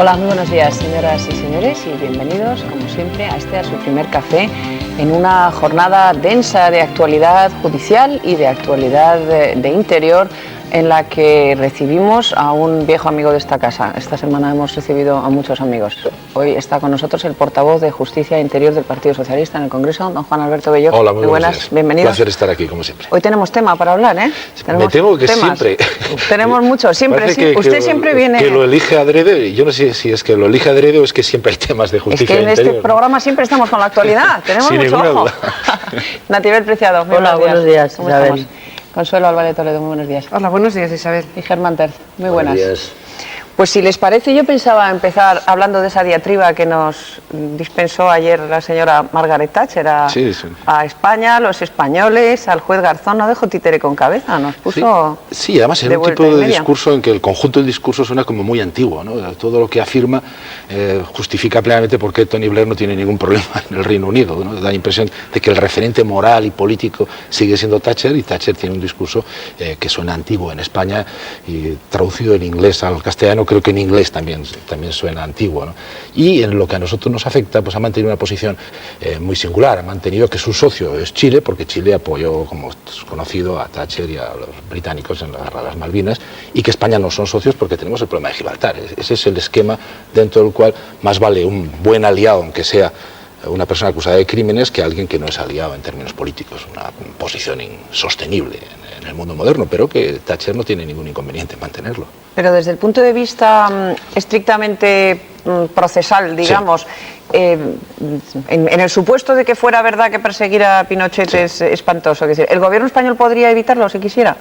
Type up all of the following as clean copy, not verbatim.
Hola, muy buenos días, señoras y señores, y bienvenidos, como siempre, a su primer café en una jornada densa de actualidad judicial y de actualidad de interior, en la que recibimos a un viejo amigo de esta casa. Esta semana hemos recibido a muchos amigos. Hoy está con nosotros el portavoz de Justicia e Interior del Partido Socialista en el Congreso, don Juan Alberto Belloc. Hola, muy buenas días. Bienvenido. Un placer estar aquí, como siempre. Hoy tenemos tema para hablar, ¿eh? Me temo que temas. siempre. Tenemos muchos, siempre, sí. Usted siempre viene... Que lo elige adrede, yo no sé si es que lo elige adrede o es que siempre hay temas de justicia e interior. Es que en este programa siempre estamos con la actualidad, tenemos Sin mucho ojo. Natividad Preciado, muy hola, buenos días. ¿Cómo estamos? Consuelo Álvarez Toledo, muy buenos días. Hola, buenos días, Isabel. Y Germán Terz, muy buenas. Buenos días. Pues si les parece, yo pensaba empezar hablando de esa diatriba que nos dispensó ayer la señora Margaret Thatcher a España, a los españoles, al juez Garzón. No dejó títere con cabeza, nos puso... Sí, además era un tipo de discurso en que el conjunto del discurso suena como muy antiguo, ¿no? Todo lo que afirma justifica plenamente por qué Tony Blair no tiene ningún problema en el Reino Unido, ¿no? Da la impresión de que el referente moral y político sigue siendo Thatcher, y Thatcher tiene un discurso que suena antiguo en España, y traducido en inglés al castellano creo que en inglés también suena antiguo, ¿no? Y en lo que a nosotros nos afecta, pues ha mantenido una posición muy singular. Ha mantenido que su socio es Chile, porque Chile apoyó, como es conocido, a Thatcher y a los británicos en la guerra de las Malvinas, y que España no son socios porque tenemos el problema de Gibraltar. Ese es el esquema dentro del cual más vale un buen aliado, aunque sea una persona acusada de crímenes, que alguien que no es aliado en términos políticos. Una posición insostenible en el mundo moderno, pero que Thatcher no tiene ningún inconveniente en mantenerlo. Pero desde el punto de vista estrictamente procesal, digamos, sí. En el supuesto de que fuera verdad que perseguir a Pinochet sí. Es espantoso, ¿el gobierno español podría evitarlo si quisiera?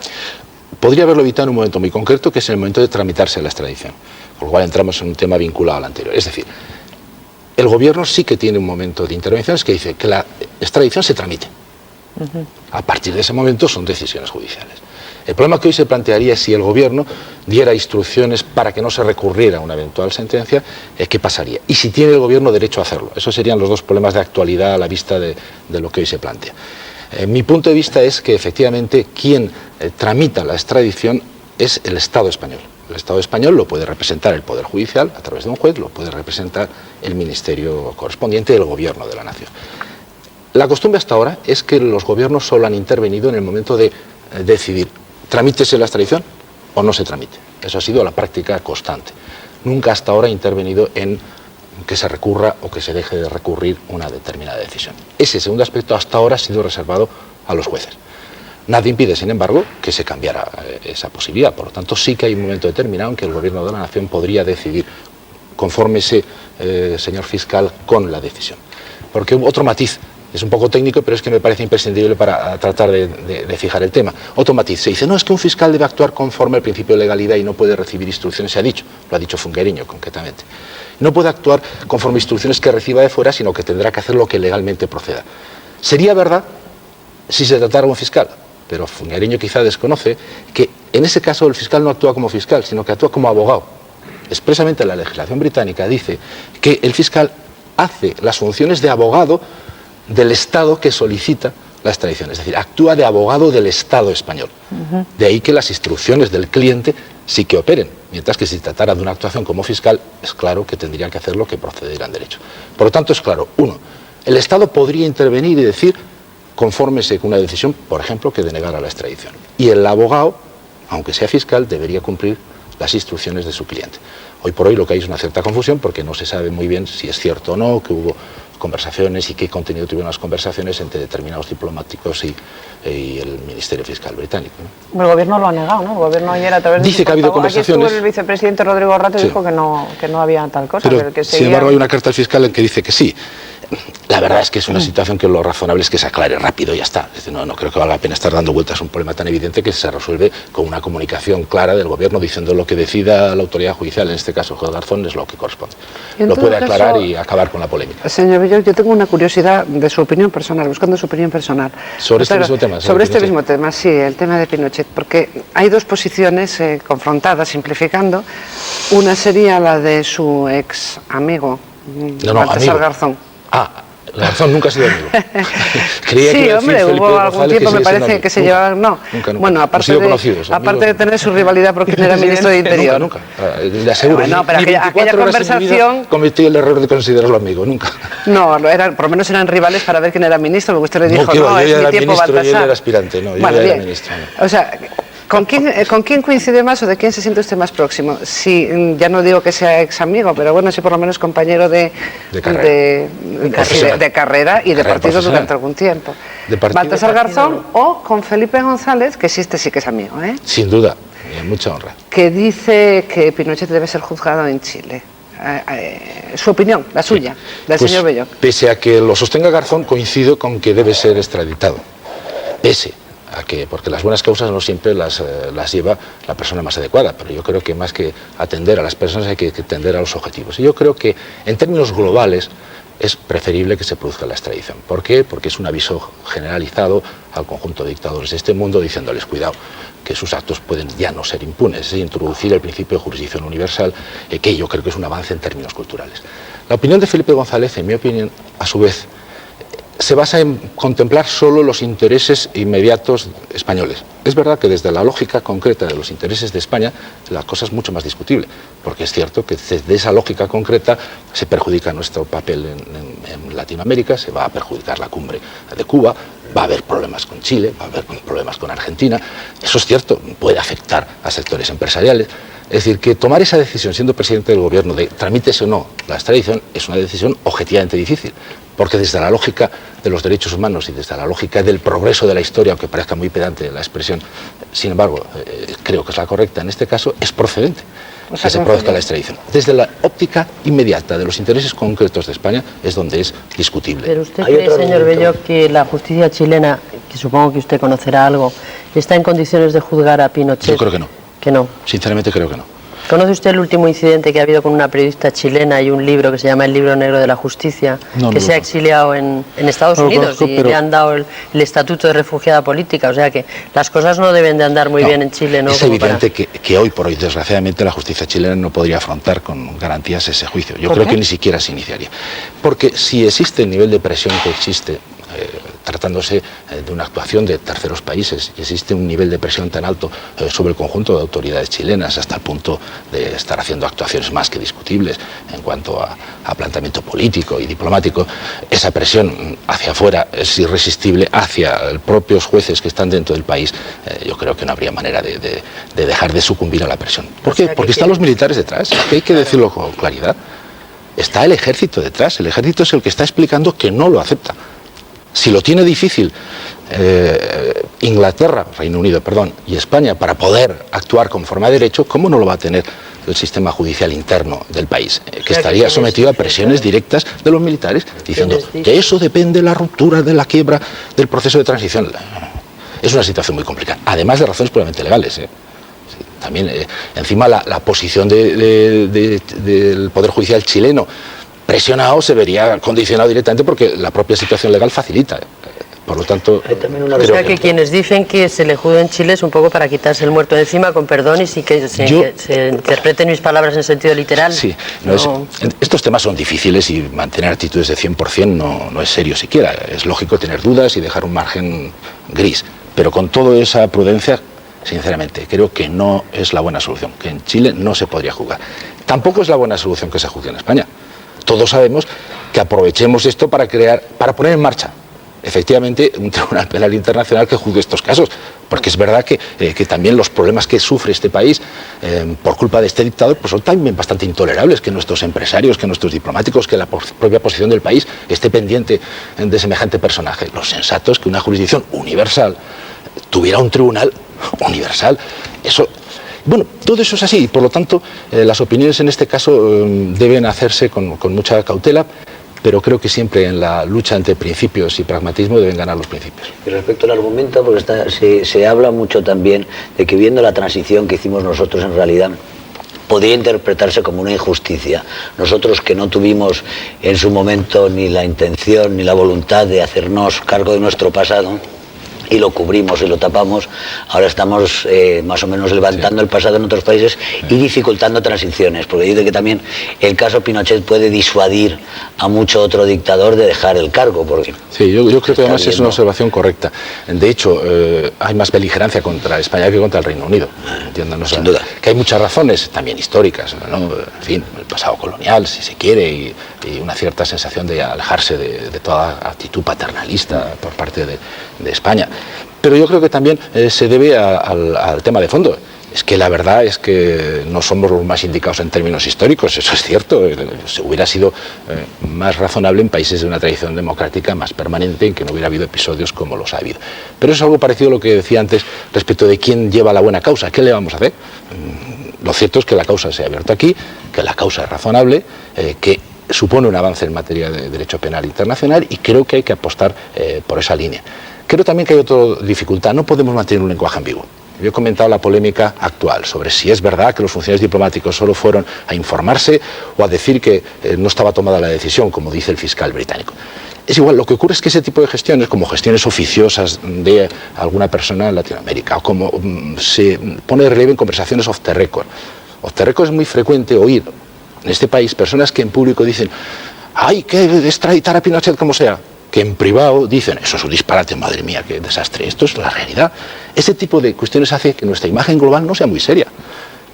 Podría haberlo evitado en un momento muy concreto, que es el momento de tramitarse la extradición, con lo cual entramos en un tema vinculado al anterior. Es decir, el gobierno sí que tiene un momento de intervenciones que dice que la extradición se tramite. A partir de ese momento son decisiones judiciales. El problema que hoy se plantearía es si el gobierno diera instrucciones para que no se recurriera a una eventual sentencia, ¿qué pasaría? Y si tiene el gobierno derecho a hacerlo. Esos serían los dos problemas de actualidad a la vista de lo que hoy se plantea. Mi punto de vista es que efectivamente quien tramita la extradición es el Estado español. El Estado español lo puede representar el Poder Judicial a través de un juez, lo puede representar el ministerio correspondiente del Gobierno de la Nación. La costumbre hasta ahora es que los gobiernos solo han intervenido en el momento de decidir, tramítese la extradición o no se tramite. Eso ha sido la práctica constante. Nunca hasta ahora ha intervenido en que se recurra o que se deje de recurrir una determinada decisión. Ese segundo aspecto hasta ahora ha sido reservado a los jueces. Nada impide, sin embargo, que se cambiara esa posibilidad. Por lo tanto, sí que hay un momento determinado en que el Gobierno de la Nación podría decidir, confórmese, señor fiscal, con la decisión. Porque otro matiz, es un poco técnico, pero es que me parece imprescindible para tratar de fijar el tema. Otro matiz, se dice, no, es que un fiscal debe actuar conforme al principio de legalidad y no puede recibir instrucciones, se ha dicho, lo ha dicho Fungueriño concretamente. No puede actuar conforme a instrucciones que reciba de fuera, sino que tendrá que hacer lo que legalmente proceda. Sería verdad si se tratara de un fiscal, pero Fungueriño quizá desconoce que en ese caso el fiscal no actúa como fiscal, sino que actúa como abogado. Expresamente la legislación británica dice que el fiscal hace las funciones de abogado del Estado que solicita la extradición, es decir, actúa de abogado del Estado español. De ahí que las instrucciones del cliente sí que operen, mientras que si tratara de una actuación como fiscal, es claro que tendría que hacer lo que procediera en derecho. Por lo tanto, es claro, uno, el Estado podría intervenir y decir, confórmese con una decisión, por ejemplo, que denegara la extradición. Y el abogado, aunque sea fiscal, debería cumplir las instrucciones de su cliente. Hoy por hoy lo que hay es una cierta confusión porque no se sabe muy bien si es cierto o no, que hubo conversaciones y qué contenido tuvieron las conversaciones entre determinados diplomáticos y el Ministerio Fiscal británico, ¿no? El gobierno lo ha negado, ¿no? El gobierno ayer a través de dice que ha habido conversaciones. Aquí estuvo el vicepresidente Rodrigo Rato y dijo que no había tal cosa. Pero que sin embargo hay una carta al fiscal en que dice que sí. La verdad es que es una situación que lo razonable es que se aclare rápido y ya está. Es decir, no creo que valga la pena estar dando vueltas a un problema tan evidente que se resuelve con una comunicación clara del gobierno diciendo lo que decida la autoridad judicial, en este caso el juez Garzón, es lo que corresponde. Lo puede aclarar y acabar con la polémica. Señor Belloc, yo tengo una curiosidad de su opinión personal, buscando su opinión personal. Sobre este mismo tema. Sobre este mismo tema, sí, el tema de Pinochet, porque hay dos posiciones confrontadas, simplificando. Una sería la de su ex amigo, Baltasar Garzón. Garzón nunca ha sido amigo. Creía sí, que hombre, hubo algún tiempo, me parece, que se llevaban... No, nunca. Bueno, aparte de tener su rivalidad por quién era ministro de Interior. Nunca. Le aseguro. Bueno, pero aquella conversación... Cometí el error de considerarlo amigo, nunca. No, por lo menos eran rivales para ver quién era ministro, porque usted le dijo, yo es mi era tiempo, ministro, Baltasar. Y él era aspirante, no, yo bueno, era bien. ministro. O sea... ¿Con quién coincide más o de quién se siente usted más próximo? Si, ya no digo que sea ex amigo, pero bueno, sí por lo menos compañero de carrera y de partido durante algún tiempo. Baltasar Garzón o con Felipe González, que sí que es amigo, ¿eh? Sin duda, mucha honra. Que dice que Pinochet debe ser juzgado en Chile. Su opinión, la suya, del señor Belloc. Pese a que lo sostenga Garzón, coincido con que debe ser extraditado. Pese a que, porque las buenas causas no siempre las lleva la persona más adecuada, pero yo creo que más que atender a las personas hay que atender a los objetivos. Y yo creo que en términos globales es preferible que se produzca la extradición. ¿Por qué? Porque es un aviso generalizado al conjunto de dictadores de este mundo diciéndoles cuidado, que sus actos pueden ya no ser impunes, es introducir el principio de jurisdicción universal, que yo creo que es un avance en términos culturales. La opinión de Felipe González, en mi opinión, a su vez, se basa en contemplar solo los intereses inmediatos españoles. Es verdad que desde la lógica concreta de los intereses de España la cosa es mucho más discutible, porque es cierto que desde esa lógica concreta se perjudica nuestro papel en Latinoamérica, se va a perjudicar la cumbre de Cuba, va a haber problemas con Chile, va a haber problemas con Argentina. Eso es cierto, puede afectar a sectores empresariales. Es decir, que tomar esa decisión siendo presidente del gobierno de tramítese o no la extradición es una decisión objetivamente difícil, porque desde la lógica de los derechos humanos y desde la lógica del progreso de la historia, aunque parezca muy pedante la expresión, sin embargo, creo que es la correcta en este caso, es procedente que se produzca la extradición. Desde la óptica inmediata de los intereses concretos de España es donde es discutible. Pero usted cree, señor Belloc, que la justicia chilena, que supongo que usted conocerá algo, está en condiciones de juzgar a Pinochet? Yo creo que no. ¿Que no? Sinceramente creo que no. ¿Conoce usted el último incidente que ha habido con una periodista chilena y un libro que se llama El libro negro de la justicia, que se ha exiliado en Estados Unidos y le han dado el estatuto de refugiada política? O sea que las cosas no deben de andar muy bien en Chile, ¿no? Es evidente que hoy por hoy, desgraciadamente, la justicia chilena no podría afrontar con garantías ese juicio. Yo creo que ni siquiera se iniciaría. Porque si existe el nivel de presión que existe, tratándose de una actuación de terceros países, y existe un nivel de presión tan alto sobre el conjunto de autoridades chilenas hasta el punto de estar haciendo actuaciones más que discutibles en cuanto a planteamiento político y diplomático, esa presión hacia afuera es irresistible, hacia los propios jueces que están dentro del país, yo creo que no habría manera de dejar de sucumbir a la presión. ¿Por qué? Porque están los militares detrás, que hay que decirlo con claridad. Está el ejército detrás, el ejército es el que está explicando que no lo acepta. Si lo tiene difícil Inglaterra, Reino Unido, perdón, y España para poder actuar conforme a derecho, ¿cómo no lo va a tener el sistema judicial interno del país? Que estaría sometido a presiones directas de los militares diciendo que eso depende de la ruptura, de la quiebra del proceso de transición. Es una situación muy complicada, además de razones puramente legales. También, encima, la posición del Poder Judicial chileno presionado se vería condicionado directamente porque la propia situación legal facilita. Por lo tanto, o sea que quienes dicen que se le juzga en Chile es un poco para quitarse el muerto de encima, con perdón, y sí que se interpreten mis palabras en sentido literal. Sí, estos temas son difíciles y mantener actitudes de 100% no es serio siquiera. Es lógico tener dudas y dejar un margen gris, pero con toda esa prudencia, sinceramente, creo que no es la buena solución, que en Chile no se podría juzgar. Tampoco es la buena solución que se juzgue en España. Todos sabemos que aprovechemos esto para poner en marcha efectivamente un Tribunal Penal Internacional que juzgue estos casos, porque es verdad que también los problemas que sufre este país por culpa de este dictador pues son también bastante intolerables, que nuestros empresarios, que nuestros diplomáticos, que la propia posición del país esté pendiente de semejante personaje. Lo sensato es que una jurisdicción universal tuviera un tribunal universal. Bueno, todo eso es así y por lo tanto las opiniones en este caso deben hacerse con mucha cautela, pero creo que siempre en la lucha entre principios y pragmatismo deben ganar los principios. Y respecto al argumento, porque se habla mucho también de que viendo la transición que hicimos nosotros en realidad podría interpretarse como una injusticia. Nosotros que no tuvimos en su momento ni la intención ni la voluntad de hacernos cargo de nuestro pasado, y lo cubrimos y lo tapamos. Ahora estamos más o menos levantando el pasado en otros países y dificultando transiciones, porque dice que también el caso Pinochet puede disuadir a mucho otro dictador de dejar el cargo. Porque sí, yo creo que además es una observación correcta. De hecho, hay más beligerancia contra España que contra el Reino Unido, entiéndanos. Sin duda. Que hay muchas razones, también históricas, ¿no? En fin, el pasado colonial, si se quiere, y una cierta sensación de alejarse de toda actitud paternalista por parte de España. Pero yo creo que también se debe al tema de fondo. Es que la verdad es que no somos los más indicados en términos históricos, eso es cierto. Hubiera sido más razonable en países de una tradición democrática más permanente, en que no hubiera habido episodios como los ha habido. Pero es algo parecido a lo que decía antes respecto de quién lleva la buena causa. ¿Qué le vamos a hacer? Lo cierto es que la causa se ha abierto aquí, que la causa es razonable, que supone un avance en materia de derecho penal internacional, y creo que hay que apostar por esa línea. Creo también que hay otra dificultad, no podemos mantener un lenguaje ambiguo. Yo he comentado la polémica actual sobre si es verdad que los funcionarios diplomáticos solo fueron a informarse o a decir que no estaba tomada la decisión, como dice el fiscal británico. Es igual, lo que ocurre es que ese tipo de gestiones, como gestiones oficiosas de alguna persona en Latinoamérica, o como se pone de relieve en conversaciones off the record. Off the record es muy frecuente oír en este país personas que en público dicen hay que extraditar a Pinochet como sea, que en privado dicen, eso es un disparate, madre mía, qué desastre. Esto es la realidad. Ese tipo de cuestiones hace que nuestra imagen global no sea muy seria.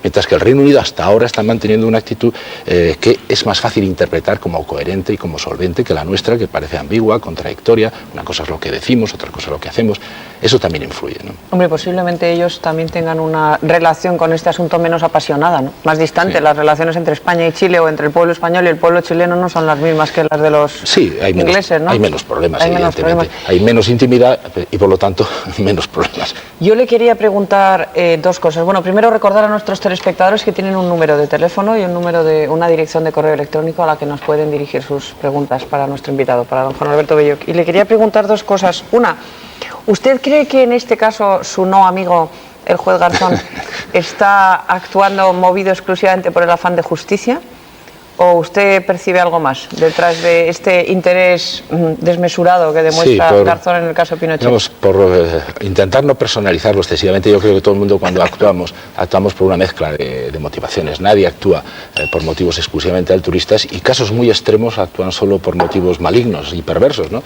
Mientras que el Reino Unido hasta ahora está manteniendo una actitud que es más fácil interpretar como coherente y como solvente que la nuestra, que parece ambigua, contradictoria. Una cosa es lo que decimos, otra cosa es lo que hacemos. Eso también influye, ¿no? Hombre, posiblemente ellos también tengan una relación con este asunto menos apasionada, ¿no? Más distante. Sí. Las relaciones entre España y Chile, o entre el pueblo español y el pueblo chileno, no son las mismas que las de los ingleses, ¿no? Hay menos problemas, evidentemente. Hay menos intimidad y, por lo tanto, menos problemas. Yo le quería preguntar dos cosas. Bueno, primero recordar a nuestros telespectadores que tienen un número de teléfono y una dirección de correo electrónico a la que nos pueden dirigir sus preguntas para nuestro invitado, para don Juan Alberto Belloch. Y le quería preguntar dos cosas. Una, ¿usted cree que en este caso su no amigo, el juez Garzón, está actuando movido exclusivamente por el afán de justicia? ¿O usted percibe algo más detrás de este interés desmesurado que demuestra Garzón en el caso Pinochet? Digamos, por intentar no personalizarlo excesivamente, yo creo que todo el mundo cuando actuamos por una mezcla de motivaciones. Nadie actúa por motivos exclusivamente altruistas, y casos muy extremos actúan solo por motivos malignos y perversos, ¿no?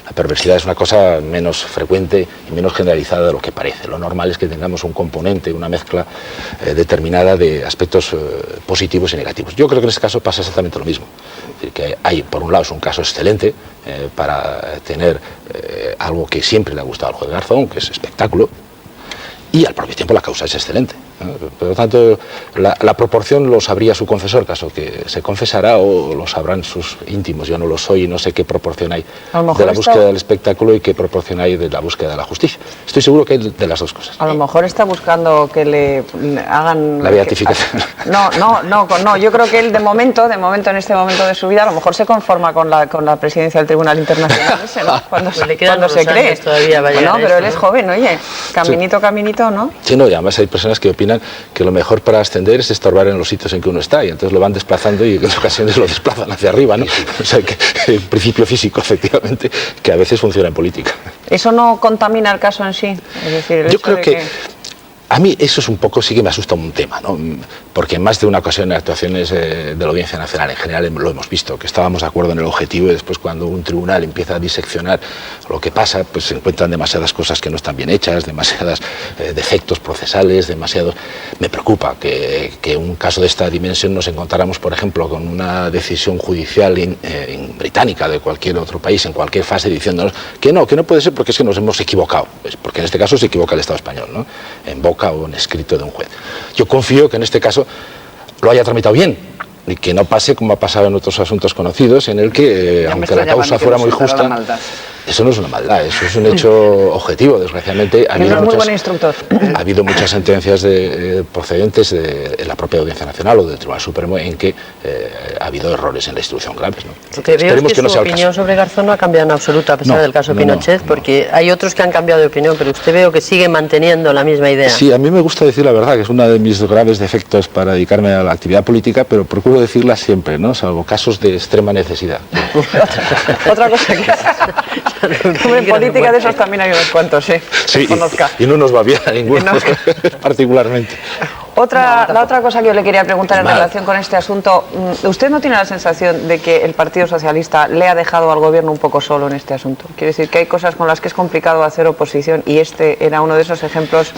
La perversidad es una cosa menos frecuente y menos generalizada de lo que parece. Lo normal es que tengamos un componente, una mezcla determinada de aspectos positivos y negativos. Yo creo que en este caso pasa exactamente lo mismo. Es decir, que hay, por un lado, es un caso excelente para tener algo que siempre le ha gustado al juez Garzón, que es espectáculo, y al propio tiempo la causa es excelente. Por lo tanto, la proporción lo sabría su confesor, caso que se confesará, o lo sabrán sus íntimos. Yo no lo soy y no sé qué proporción hay de la búsqueda del espectáculo y qué proporción hay de la búsqueda de la justicia. Estoy seguro que hay de las dos cosas. A lo mejor está buscando que le hagan... La beatificación. No, yo creo que él de momento, en este momento de su vida, a lo mejor se conforma con la presidencia del Tribunal Internacional ese, ¿no? Cuando se cree. Todavía va a llegar pero él es joven, oye, caminito, ¿no? Sí, no, y además hay personas que opinan que lo mejor para ascender es estorbar en los sitios en que uno está, y entonces lo van desplazando y en ocasiones lo desplazan hacia arriba, ¿no? O sea, que el principio físico, efectivamente, que a veces funciona en política. ¿Eso no contamina el caso en sí? Es decir, yo creo que a mí eso es un poco, sí que me asusta un tema, ¿no? Porque en más de una ocasión en actuaciones de la Audiencia Nacional en general lo hemos visto, que estábamos de acuerdo en el objetivo, y después cuando un tribunal empieza a diseccionar lo que pasa, pues se encuentran demasiadas cosas que no están bien hechas, demasiados defectos procesales, demasiados... Me preocupa que un caso de esta dimensión nos encontráramos, por ejemplo, con una decisión judicial británica de cualquier otro país, en cualquier fase, diciéndonos que no puede ser porque es que nos hemos equivocado. Pues porque en este caso se equivoca el Estado español, ¿no? En boca o en escrito de un juez. Yo confío que en este caso lo haya tramitado bien y que no pase como ha pasado en otros asuntos conocidos, en el que, aunque la causa fuera muy justa, eso no es una maldad, eso es un hecho objetivo. Desgraciadamente ha habido muchas sentencias procedentes de la propia Audiencia Nacional o del Tribunal Supremo en que ha habido errores en la instrucción graves, ¿no? Lo que veo es que su opinión sobre Garzón no ha cambiado en absoluto a pesar del caso Pinochet, porque hay otros que han cambiado de opinión, pero usted veo que sigue manteniendo la misma idea. Sí, a mí me gusta decir la verdad, que es uno de mis graves defectos para dedicarme a la actividad política, pero procuro decirla siempre, ¿no? Salvo casos de extrema necesidad. Otra cosa que... En política de esos también hay unos cuantos, sí, conozca. Y no nos va bien a ninguno, particularmente. La otra cosa que yo le quería preguntar en relación con este asunto, ¿usted no tiene la sensación de que el Partido Socialista le ha dejado al gobierno un poco solo en este asunto? Quiere decir que hay cosas con las que es complicado hacer oposición y este era uno de esos ejemplos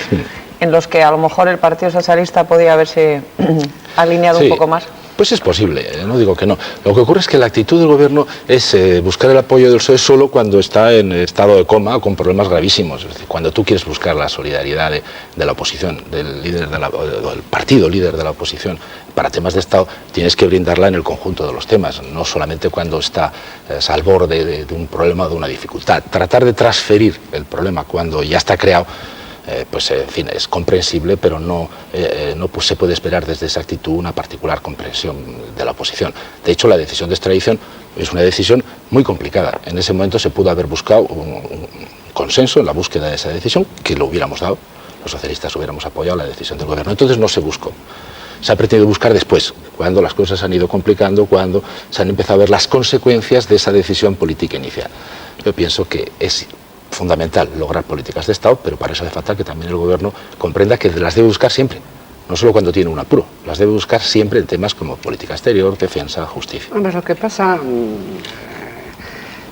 en los que a lo mejor el Partido Socialista podía haberse alineado un poco más. Pues es posible, no digo que no. Lo que ocurre es que la actitud del gobierno es buscar el apoyo del PSOE solo cuando está en estado de coma o con problemas gravísimos. Es decir, cuando tú quieres buscar la solidaridad de la oposición, del partido líder de la oposición, para temas de Estado, tienes que brindarla en el conjunto de los temas, no solamente cuando está al borde de un problema o de una dificultad. Tratar de transferir el problema cuando ya está creado, pues en fin, es comprensible, pero no se puede esperar desde esa actitud una particular comprensión de la oposición. De hecho, la decisión de extradición es una decisión muy complicada. En ese momento se pudo haber buscado un consenso en la búsqueda de esa decisión, que lo hubiéramos dado, los socialistas hubiéramos apoyado la decisión del gobierno. Entonces no se buscó. Se ha pretendido buscar después, cuando las cosas se han ido complicando, cuando se han empezado a ver las consecuencias de esa decisión política inicial. Yo pienso que es fundamental lograr políticas de Estado, pero para eso hace falta que también el gobierno comprenda que las debe buscar siempre, no solo cuando tiene un apuro, las debe buscar siempre en temas como política exterior, defensa, justicia. Hombre, lo que pasa,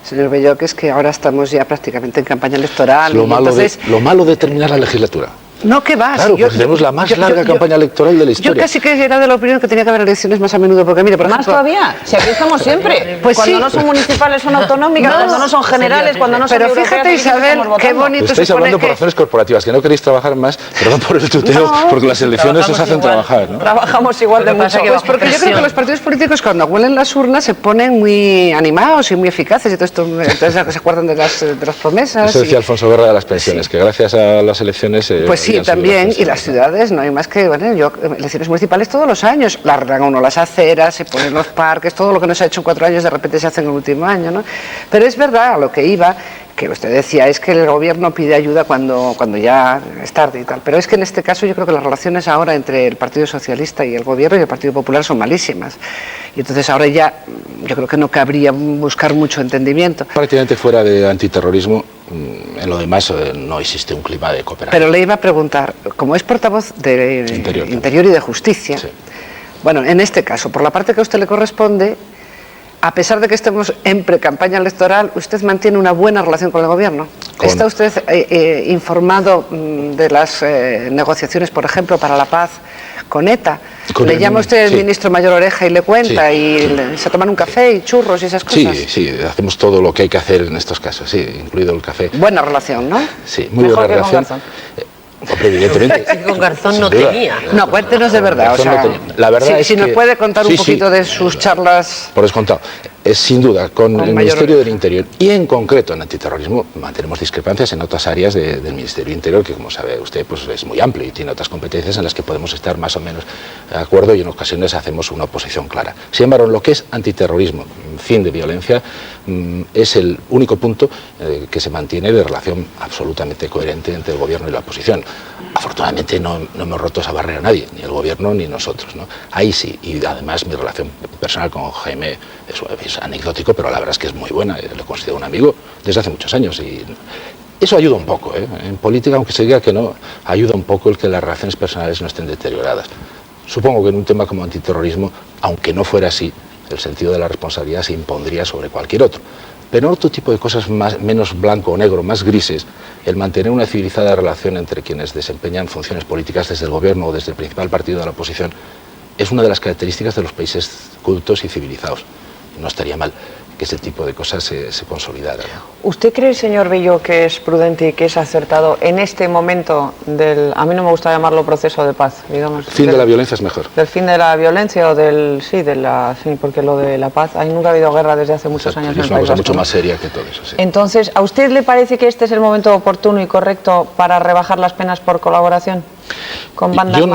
señor Bello, que es que ahora estamos ya prácticamente en campaña electoral. Lo malo de terminar la legislatura. No, que va. Claro, pues tenemos la más larga campaña electoral de la historia. Yo casi que era de la opinión que tenía que haber elecciones más a menudo, porque mire, por ejemplo... ¿Más todavía? Si aquí estamos siempre. Pues cuando sí. no son municipales son autonómicas, cuando no son generales, cuando no son Pero europeas, fíjate, Isabel, qué bonito estáis hablando por razones corporativas, que no queréis trabajar más, perdón por el tuteo, porque las elecciones os hacen trabajar, ¿no? Trabajamos igual de mucho. Pues porque yo creo que los partidos políticos cuando huelen las urnas se ponen muy animados y muy eficaces, y todo esto, entonces se acuerdan de las promesas. Eso decía Alfonso Guerra de las pensiones, que gracias a las elecciones... Pues sí, también, y las ciudades no hay más que, bueno, elecciones municipales todos los años, largan uno las aceras, se ponen los parques, todo lo que no se ha hecho en 4 años de repente se hace en el último año, ¿no? Pero es verdad, a lo que iba, que usted decía, es que el gobierno pide ayuda cuando ya es tarde y tal, pero es que en este caso yo creo que las relaciones ahora entre el Partido Socialista y el gobierno y el Partido Popular son malísimas, y entonces ahora ya yo creo que no cabría buscar mucho entendimiento. Prácticamente fuera de antiterrorismo, en lo demás no existe un clima de cooperación. Pero le iba a preguntar, como es portavoz de Interior y de Justicia, sí. Bueno, en este caso, por la parte que a usted le corresponde, a pesar de que estemos en pre-campaña electoral, ¿usted mantiene una buena relación con el gobierno? ¿Está usted informado de las negociaciones, por ejemplo, para la paz con ETA? ¿Le llama usted el ministro Mayor Oreja y le cuenta y se toman un café y churros y esas cosas? Sí, hacemos todo lo que hay que hacer en estos casos, sí, incluido el café. Buena relación, ¿no? Sí, muy buena relación. Hombre, evidentemente. Con Garzón no tenía. No, cuéntenos de verdad. O sea, la verdad es si que, nos puede contar un poquito de sus charlas. Por descontado. Sin duda, con el Ministerio del Interior y en concreto en antiterrorismo mantenemos discrepancias en otras áreas del Ministerio del Interior, que como sabe usted pues es muy amplio y tiene otras competencias en las que podemos estar más o menos de acuerdo y en ocasiones hacemos una oposición clara. Sin embargo, en lo que es antiterrorismo, fin de violencia, es el único punto que se mantiene de relación absolutamente coherente entre el gobierno y la oposición. Afortunadamente no hemos roto esa barrera a nadie, ni el gobierno ni nosotros, ¿no? Ahí sí, y además mi relación personal con Jaime es anecdótico, pero la verdad es que es muy buena, lo considero un amigo desde hace muchos años y eso ayuda un poco, en política, aunque se diga que no, ayuda un poco el que las relaciones personales no estén deterioradas. Supongo que en un tema como antiterrorismo, aunque no fuera así, el sentido de la responsabilidad se impondría sobre cualquier otro. Pero en otro tipo de cosas menos blanco o negro, más grises, el mantener una civilizada relación entre quienes desempeñan funciones políticas desde el gobierno o desde el principal partido de la oposición es una de las características de los países cultos y civilizados. No estaría mal que ese tipo de cosas se consolidaran, ¿no? ¿Usted cree, señor Bello, que es prudente y que es acertado en este momento del, a mí no me gusta llamarlo proceso de paz, digamos? El fin de la violencia es mejor. Del fin de la violencia o del, sí, porque lo de la paz, nunca ha habido guerra desde hace muchos años. Es una cosa mucho más seria que todo eso, sí. Entonces, ¿a usted le parece que este es el momento oportuno y correcto para rebajar las penas por colaboración con bandas? Yo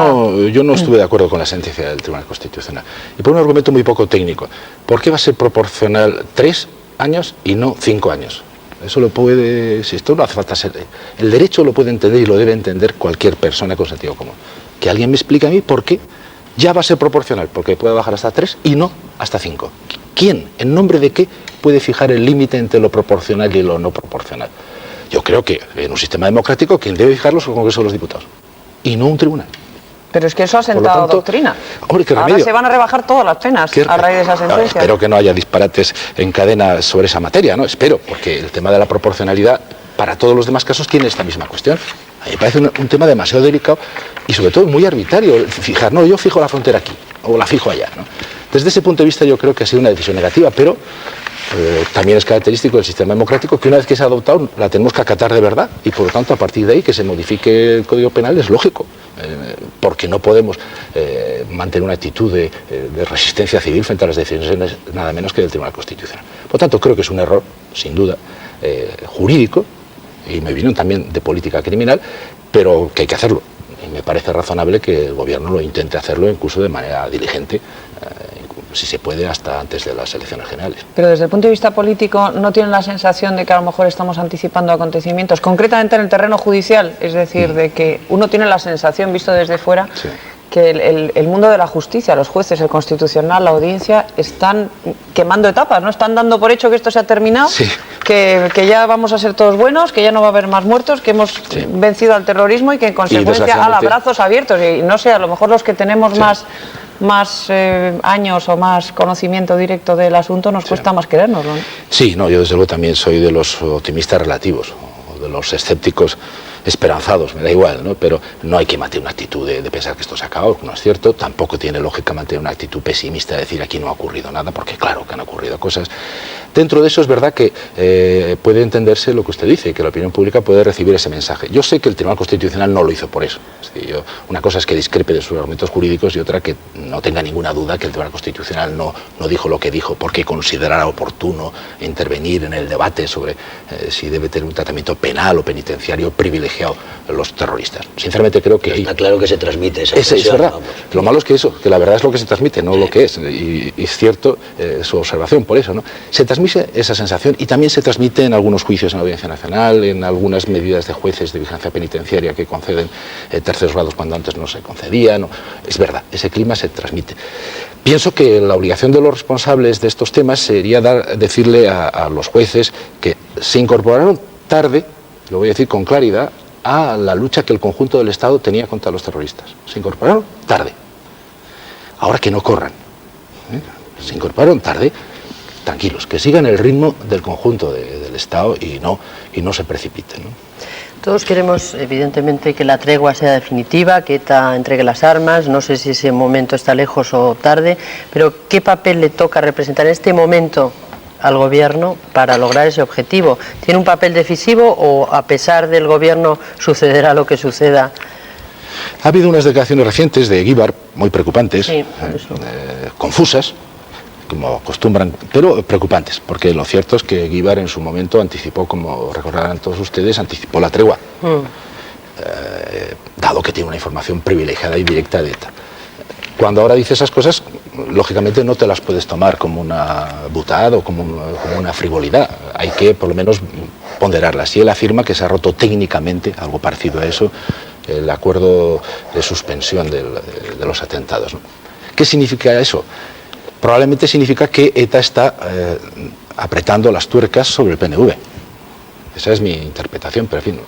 no estuve de acuerdo con la sentencia del Tribunal Constitucional. Y por un argumento muy poco técnico. ¿Por qué va a ser proporcional 3 años y no 5 años? Eso lo puede, si esto no hace falta ser, el derecho lo puede entender y lo debe entender cualquier persona con sentido común. Que alguien me explique a mí por qué ya va a ser proporcional, porque puede bajar hasta 3 y no hasta 5. ¿Quién, en nombre de qué, puede fijar el límite entre lo proporcional y lo no proporcional? Yo creo que en un sistema democrático quien debe fijarlo es el Congreso de los Diputados y no un tribunal. Pero es que eso ha sentado doctrina. Hombre, ¿qué remedio? Ahora se van a rebajar todas las penas a raíz de esa sentencia. Espero que no haya disparates en cadena sobre esa materia, ¿no? Espero, porque el tema de la proporcionalidad, para todos los demás casos, tiene esta misma cuestión. A mí me parece un tema demasiado delicado y sobre todo muy arbitrario. Fijar, no, yo fijo la frontera aquí o la fijo allá, ¿no? Desde ese punto de vista yo creo que ha sido una decisión negativa, pero también es característico del sistema democrático que una vez que se ha adoptado la tenemos que acatar de verdad y por lo tanto a partir de ahí que se modifique el Código Penal es lógico, porque no podemos mantener una actitud de resistencia civil frente a las decisiones nada menos que del Tribunal Constitucional. Por lo tanto creo que es un error, sin duda, jurídico y me viene también de política criminal, pero que hay que hacerlo. Y me parece razonable que el Gobierno lo intente hacerlo incluso de manera diligente, si se puede, hasta antes de las elecciones generales. Pero desde el punto de vista político, ¿no tienen la sensación de que a lo mejor estamos anticipando acontecimientos, concretamente en el terreno judicial? Es decir, de que uno tiene la sensación, visto desde fuera, sí, que el mundo de la justicia, los jueces, el Constitucional, la audiencia, están quemando etapas, ¿no? Están dando por hecho que esto se ha terminado, sí, que ya vamos a ser todos buenos, que ya no va a haber más muertos, que hemos vencido al terrorismo y que en consecuencia a brazos abiertos. Y no sé, a lo mejor los que tenemos más años o más conocimiento directo del asunto nos cuesta más querérnoslo, ¿no? Sí, no, yo desde luego también soy de los optimistas relativos, o de los escépticos esperanzados, me da igual, ¿no? Pero no hay que mantener una actitud de pensar que esto se ha acabado, no es cierto. Tampoco tiene lógica mantener una actitud pesimista de decir aquí no ha ocurrido nada, porque claro que han ocurrido cosas. Dentro de eso es verdad que puede entenderse lo que usted dice, que la opinión pública puede recibir ese mensaje. Yo sé que el Tribunal Constitucional no lo hizo por eso. Es decir, una cosa es que discrepe de sus argumentos jurídicos y otra que no tenga ninguna duda que el Tribunal Constitucional no dijo lo que dijo porque considerara oportuno intervenir en el debate sobre si debe tener un tratamiento penal o penitenciario privilegiado los terroristas. Sinceramente creo que... Está claro que se transmite esa es verdad. Vamos. Lo malo es que eso, que la verdad es lo que se transmite, no lo que es. Y es cierto su observación por eso, ¿no? Se transmite esa sensación y también se transmite en algunos juicios en la Audiencia Nacional, en algunas medidas de jueces de vigilancia penitenciaria que conceden terceros grados cuando antes no se concedían. Es verdad, ese clima se transmite. Pienso que la obligación de los responsables de estos temas sería decirle a los jueces que se incorporaron tarde, lo voy a decir con claridad, a la lucha que el conjunto del Estado tenía contra los terroristas. Se incorporaron tarde. Ahora que no corran. Se incorporaron tarde. Tranquilos, que sigan el ritmo del conjunto del Estado y no se precipiten, ¿no? Todos queremos, evidentemente, que la tregua sea definitiva, que ETA entregue las armas. No sé si ese momento está lejos o tarde, pero ¿qué papel le toca representar en este momento al Gobierno para lograr ese objetivo? ¿Tiene un papel decisivo o, a pesar del Gobierno, sucederá lo que suceda? Ha habido unas declaraciones recientes de Eguíbar muy preocupantes, sí, confusas, como acostumbran, pero preocupantes, porque lo cierto es que Eguíbar en su momento anticipó, como recordarán todos ustedes, anticipó la tregua, dado que tiene una información privilegiada y directa de ETA. Cuando ahora dice esas cosas, lógicamente no te las puedes tomar como una butada o como una frivolidad. Hay que, por lo menos, ponderarlas. Y él afirma que se ha roto técnicamente, algo parecido a eso, el acuerdo de suspensión de los atentados, ¿no? ¿Qué significa eso? Probablemente significa que ETA está apretando las tuercas sobre el PNV. Esa es mi interpretación, pero en fin,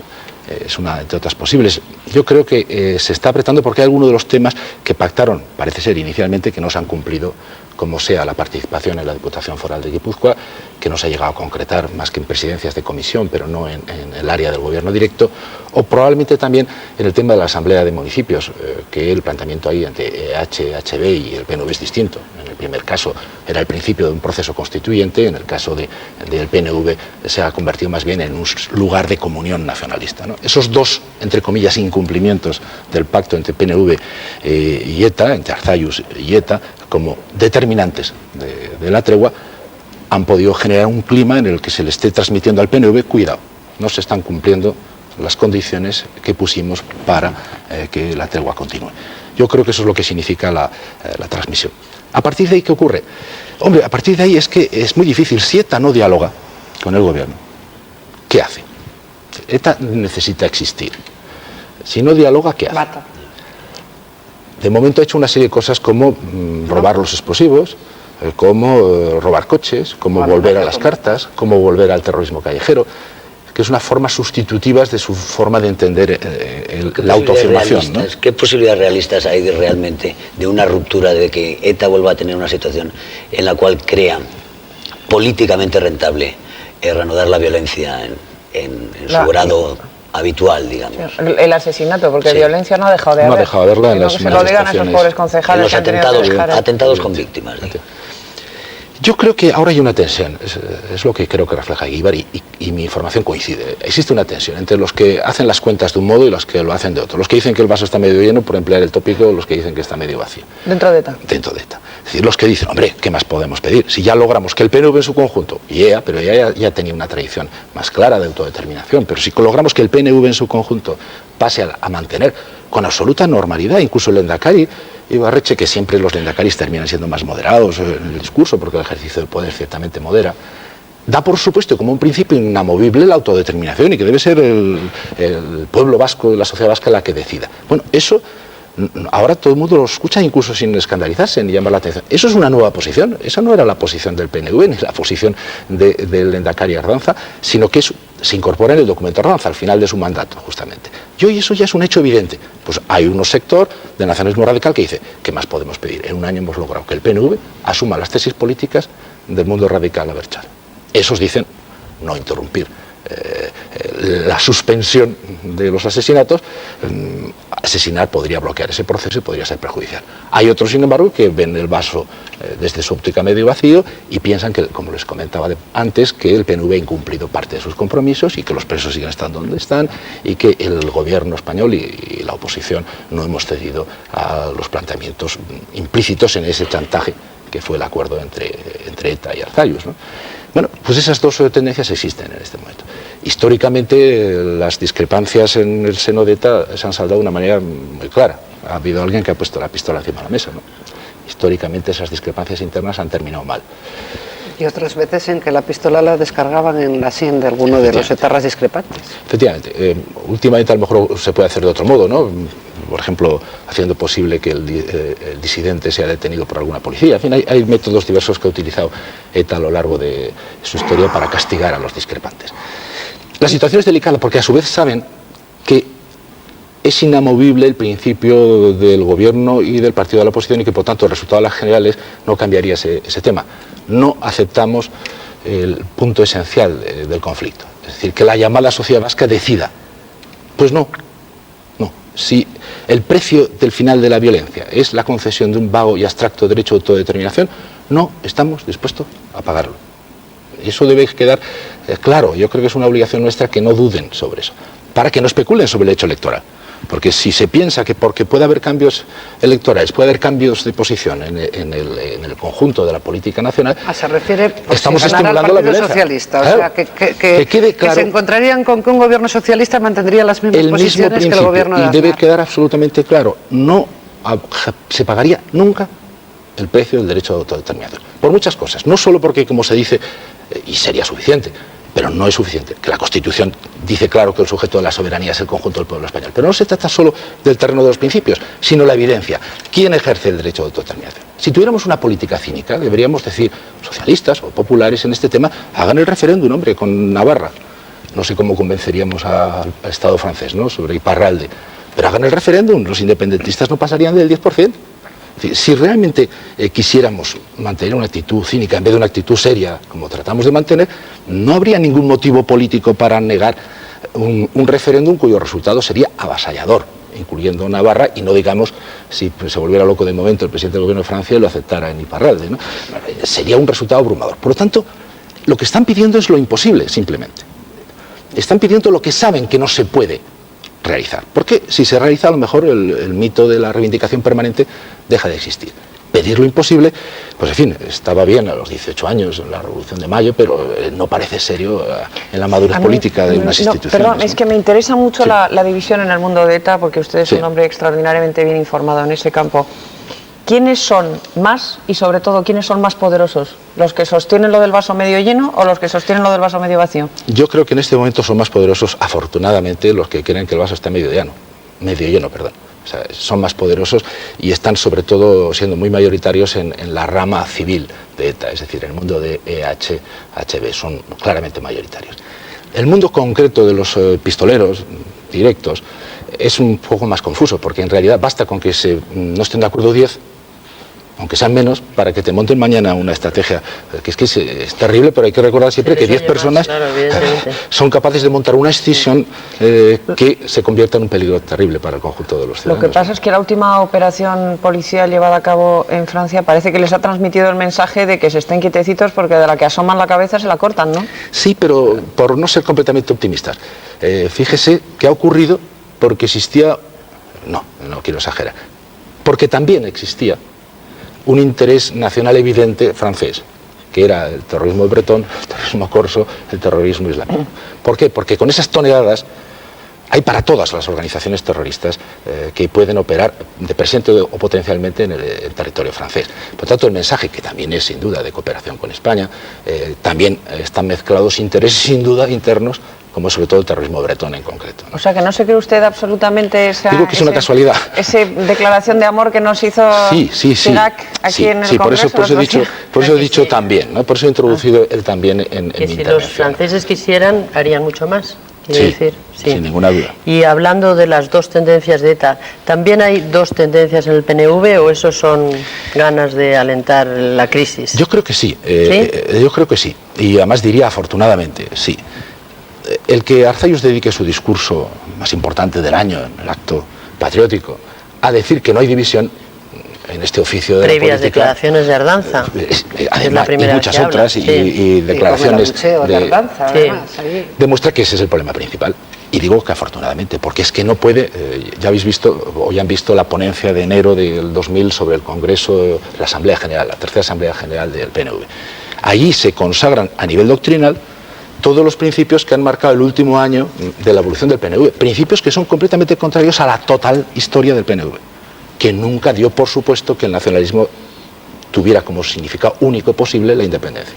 es una entre otras posibles. Yo creo que se está apretando porque hay algunos de los temas que pactaron, parece ser inicialmente, que no se han cumplido, como sea la participación en la Diputación Foral de Guipúzcoa, que no se ha llegado a concretar más que en presidencias de comisión, pero no en el área del gobierno directo, o probablemente también en el tema de la Asamblea de Municipios, que el planteamiento ahí entre HB y el PNV es distinto. En el primer caso era el principio de un proceso constituyente, en el caso del PNV se ha convertido más bien en un lugar de comunión nacionalista, ¿no? Esos dos, entre comillas, incumplimientos del pacto entre PNV y ETA, entre Arzayus y ETA, como determinantes de la tregua, han podido generar un clima en el que se le esté transmitiendo al PNV, cuidado, no se están cumpliendo las condiciones que pusimos para que la tregua continúe. Yo creo que eso es lo que significa la transmisión. A partir de ahí, ¿qué ocurre? Hombre, a partir de ahí es que es muy difícil. Si ETA no dialoga con el gobierno, ¿qué hace? ETA necesita existir. Si no dialoga, ¿qué hace? Mata. De momento ha hecho una serie de cosas como robar los explosivos, como robar coches, como volver a las cartas, como volver al terrorismo callejero, que es una forma sustitutiva de su forma de entender la autoafirmación, ¿no? ¿Qué posibilidades realistas hay realmente de una ruptura, de que ETA vuelva a tener una situación en la cual crea políticamente rentable reanudar la violencia en su grado habitual, digamos? El asesinato, porque violencia no ha dejado de haber. No ha dejado de haberla en las se lo digan a esos pobres concejales. En los atentados con víctimas. Yo creo que ahora hay una tensión, es lo que creo que refleja Eguíbar y mi información coincide. Existe una tensión entre los que hacen las cuentas de un modo y los que lo hacen de otro. Los que dicen que el vaso está medio lleno, por emplear el tópico, los que dicen que está medio vacío. ¿Dentro de ETA? Dentro de ETA. Es decir, los que dicen, hombre, ¿qué más podemos pedir? Si ya logramos que el PNV en su conjunto, pero EA ya tenía una tradición más clara de autodeterminación, pero si logramos que el PNV en su conjunto pase a mantener con absoluta normalidad, incluso el Lehendakari Ibarretxe, que siempre los lehendakaris terminan siendo más moderados en el discurso, porque el ejercicio del poder ciertamente modera, da por supuesto como un principio inamovible la autodeterminación y que debe ser el pueblo vasco, la sociedad vasca la que decida. Bueno, eso ahora todo el mundo lo escucha incluso sin escandalizarse ni llamar la atención. Eso es una nueva posición, esa no era la posición del PNV ni la posición del Lehendakari Ardanza, sino que se incorpora en el documento Ardanza al final de su mandato, justamente. Y hoy eso ya es un hecho evidente. Pues hay un sector de nacionalismo radical que dice, ¿qué más podemos pedir? En un año hemos logrado que el PNV asuma las tesis políticas del mundo radical abertzale. Esos dicen no interrumpir la suspensión de los asesinatos. Asesinar podría bloquear ese proceso y podría ser perjudicial. Hay otros, sin embargo, que ven el vaso desde su óptica medio vacío y piensan que, como les comentaba antes, que el PNV ha incumplido parte de sus compromisos y que los presos siguen estando donde están y que el gobierno español y la oposición no hemos cedido a los planteamientos implícitos en ese chantaje que fue el acuerdo entre ETA y Arzallus, ¿no? Bueno, pues esas dos tendencias existen en este momento. Históricamente las discrepancias en el seno de ETA se han saldado de una manera muy clara. Ha habido alguien que ha puesto la pistola encima de la mesa, ¿no? Históricamente esas discrepancias internas han terminado mal. Y otras veces en que la pistola la descargaban en la sien de alguno de los etarras discrepantes. Efectivamente. Últimamente a lo mejor se puede hacer de otro modo, ¿no? Por ejemplo, haciendo posible que el disidente sea detenido por alguna policía. En fin, hay métodos diversos que ha utilizado ETA a lo largo de su historia para castigar a los discrepantes. La situación es delicada porque a su vez saben que es inamovible el principio del gobierno y del partido de la oposición y que por tanto el resultado de las generales no cambiaría ese tema. No aceptamos el punto esencial del conflicto, es decir, que la llamada sociedad vasca decida. Pues no. Si el precio del final de la violencia es la concesión de un vago y abstracto derecho de autodeterminación, no estamos dispuestos a pagarlo. Y eso debe quedar claro. Yo creo que es una obligación nuestra que no duden sobre eso, para que no especulen sobre el hecho electoral. Porque si se piensa que porque puede haber cambios electorales, puede haber cambios de posición en el conjunto de la política nacional, se refiere estamos estimulando la violencia. Socialista, claro, o sea, que quede claro, que se encontrarían con que un gobierno socialista mantendría las mismas posiciones que el gobierno de Aznar. Y debe quedar absolutamente claro, no se pagaría nunca el precio del derecho de autodeterminación. Por muchas cosas, no solo porque, como se dice, y sería suficiente, pero no es suficiente, que la Constitución dice claro que el sujeto de la soberanía es el conjunto del pueblo español. Pero no se trata solo del terreno de los principios, sino la evidencia. ¿Quién ejerce el derecho de autodeterminación? Si tuviéramos una política cínica, deberíamos decir, socialistas o populares en este tema, hagan el referéndum, hombre, con Navarra. No sé cómo convenceríamos al Estado francés, ¿no?, sobre Iparralde. Pero hagan el referéndum, los independentistas no pasarían del 10%. Si realmente quisiéramos mantener una actitud cínica en vez de una actitud seria, como tratamos de mantener, no habría ningún motivo político para negar un referéndum cuyo resultado sería avasallador, incluyendo Navarra, y no digamos si se volviera loco de momento el presidente del gobierno de Francia y lo aceptara en Iparralde, ¿no? Sería un resultado abrumador. Por lo tanto, lo que están pidiendo es lo imposible, simplemente. Están pidiendo lo que saben que no se puede realizar. Porque si se realiza, a lo mejor el mito de la reivindicación permanente deja de existir. Pedir lo imposible, pues en fin, estaba bien a los 18 años en la Revolución de Mayo, pero no parece serio en la madurez política de unas instituciones. Perdón, es que me interesa mucho sí. la división en el mundo de ETA, porque usted es un hombre extraordinariamente bien informado en ese campo. ¿Quiénes son más y sobre todo quiénes son más poderosos? ¿Los que sostienen lo del vaso medio lleno o los que sostienen lo del vaso medio vacío? Yo creo que en este momento son más poderosos, afortunadamente, los que creen que el vaso está medio lleno. O sea, son más poderosos y están sobre todo siendo muy mayoritarios en la rama civil de ETA, es decir, en el mundo de EHB, son claramente mayoritarios. El mundo concreto de los pistoleros directos es un poco más confuso, porque en realidad basta con que no estén de acuerdo 10, aunque sean menos, para que te monten mañana una estrategia, que es terrible, pero hay que recordar siempre que 10 personas son capaces de montar una escisión que se convierta en un peligro terrible para el conjunto de los ciudadanos. Lo que pasa es que la última operación policial llevada a cabo en Francia parece que les ha transmitido el mensaje de que se estén quietecitos porque de la que asoman la cabeza se la cortan, ¿no? Sí, pero por no ser completamente optimistas. Fíjese que ha ocurrido porque existía, no quiero exagerar, porque también existía un interés nacional evidente francés, que era el terrorismo breton, el terrorismo corso, el terrorismo islámico. ¿Por qué? Porque con esas toneladas hay para todas las organizaciones terroristas que pueden operar de presente o potencialmente en el territorio francés. Por tanto, el mensaje, que también es sin duda de cooperación con España, también están mezclados intereses sin duda internos, como sobre todo el terrorismo bretón en concreto, ¿no? O sea, que no se cree usted absolutamente Digo que es una casualidad. Esa declaración de amor que nos hizo Chirac aquí en el Congreso. Por eso he dicho también, ¿no? Por eso he introducido el también en mi intervención. Si los franceses quisieran, harían mucho más. Decir, sin ninguna duda. Y hablando de las dos tendencias de ETA, ¿también hay dos tendencias en el PNV o eso son ganas de alentar la crisis? Yo creo que sí, yo creo que sí, y además diría afortunadamente, sí. El que Arzallus dedique su discurso más importante del año, en el acto patriótico, a decir que no hay división en este oficio de previas la política, declaraciones de Ardanza, además, y muchas otras, y declaraciones de Ardanza, demuestra que ese es el problema principal. Y digo que afortunadamente, porque es que no puede, ya habéis visto, o ya han visto la ponencia de enero del 2000 sobre el Congreso, la Asamblea General, la tercera Asamblea General del PNV. Allí se consagran a nivel doctrinal todos los principios que han marcado el último año de la evolución del PNV, principios que son completamente contrarios a la total historia del PNV, que nunca dio por supuesto que el nacionalismo tuviera como significado único posible la independencia.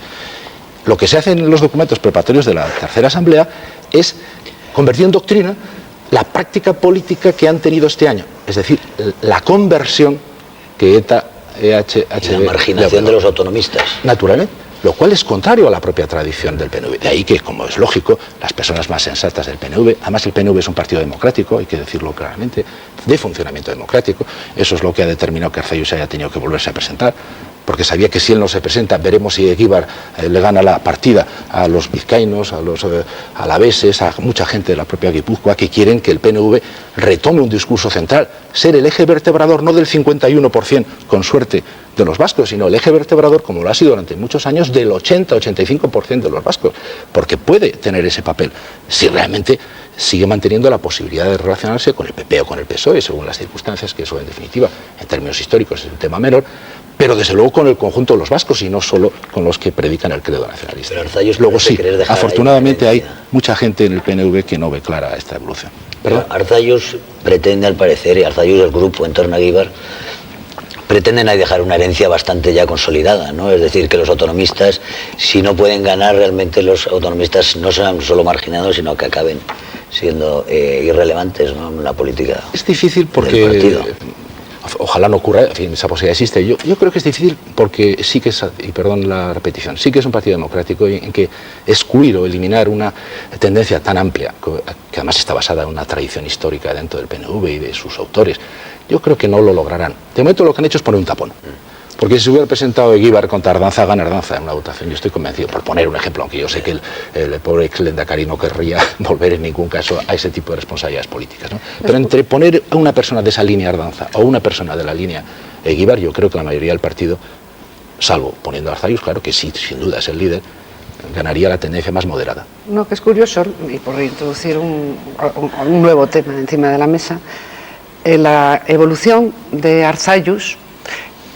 Lo que se hace en los documentos preparatorios de la tercera asamblea es convertir en doctrina la práctica política que han tenido este año, es decir, la conversión que ETA, EHB... La marginación de los autonomistas. Naturalmente. Lo cual es contrario a la propia tradición del PNV. De ahí que, como es lógico, las personas más sensatas del PNV, además el PNV es un partido democrático, hay que decirlo claramente, de funcionamiento democrático, eso es lo que ha determinado que Arzallus haya tenido que volverse a presentar, porque sabía que si él no se presenta, veremos si Eguíbar le gana la partida a los vizcaínos, a los alaveses, a mucha gente de la propia Guipúzcoa, que quieren que el PNV retome un discurso central, ser el eje vertebrador no del 51%, con suerte, de los vascos, sino el eje vertebrador, como lo ha sido durante muchos años, del 80-85% de los vascos, porque puede tener ese papel, si realmente sigue manteniendo la posibilidad de relacionarse con el PP o con el PSOE, según las circunstancias, que eso en definitiva, en términos históricos, es un tema menor, pero desde luego con el conjunto de los vascos y no solo con los que predican el credo nacionalista. Luego sí, afortunadamente hay mucha gente en el PNV que no ve clara esta evolución. Arzallus pretende, al parecer, y Arzallus, el grupo en torno a Eguíbar, pretenden ahí dejar una herencia bastante ya consolidada, ¿no? Es decir, que los autonomistas, si no pueden ganar, realmente los autonomistas no serán solo marginados, sino que acaben siendo irrelevantes, ¿no?, en la política. Es difícil porque ojalá no ocurra, en fin, esa posibilidad existe. Yo creo que es difícil porque sí que es, y perdón la repetición, sí que es un partido democrático en que excluir o eliminar una tendencia tan amplia, que además está basada en una tradición histórica dentro del PNV y de sus autores, yo creo que no lo lograrán. De momento lo que han hecho es poner un tapón. Porque si se hubiera presentado Eguíbar contra Ardanza, gana Ardanza en una votación. Yo estoy convencido, por poner un ejemplo, aunque yo sé que el pobre ex-lehendakari no querría volver en ningún caso a ese tipo de responsabilidades políticas, ¿no? Pero entre poner a una persona de esa línea Ardanza o una persona de la línea Eguíbar, yo creo que la mayoría del partido, salvo poniendo a Arzallus, claro que sí, sin duda es el líder, ganaría la tendencia más moderada. No, que es curioso, y por introducir un nuevo tema encima de la mesa, la evolución de Arzallus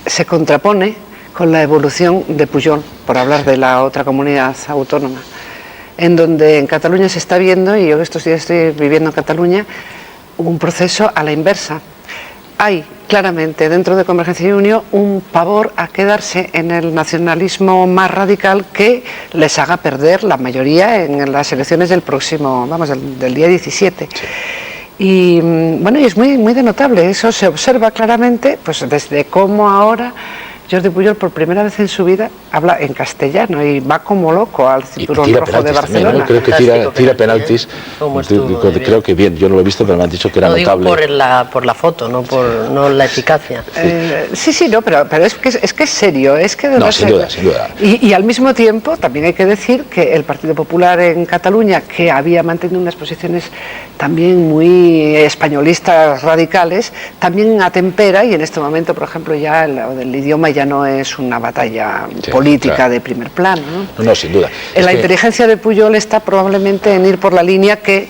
se contrapone con la evolución de Pujol, por hablar de la otra comunidad autónoma, en donde en Cataluña se está viendo, y yo estos días estoy viviendo en Cataluña, un proceso a la inversa. Hay claramente dentro de Convergencia y Unió un pavor a quedarse en el nacionalismo más radical que les haga perder la mayoría en las elecciones del próximo, del día 17. Sí. Y bueno, y es muy denotable, eso se observa claramente, pues desde cómo ahora Jordi Pujol por primera vez en su vida habla en castellano y va como loco al cinturón rojo de Barcelona. También, ¿no? Creo que tira penaltis. Creo que bien, yo no lo he visto, pero me han dicho que era notable. Lo digo por la foto, no la eficacia. Sí, no, pero es que es serio, es que no, sin duda. Y al mismo tiempo también hay que decir que el Partido Popular en Cataluña, que había mantenido unas posiciones también muy españolistas radicales, también atempera, y en este momento, por ejemplo, ya el idioma ya no es una batalla política de primer plano, No, sin duda. La inteligencia de Pujol está probablemente en ir por la línea que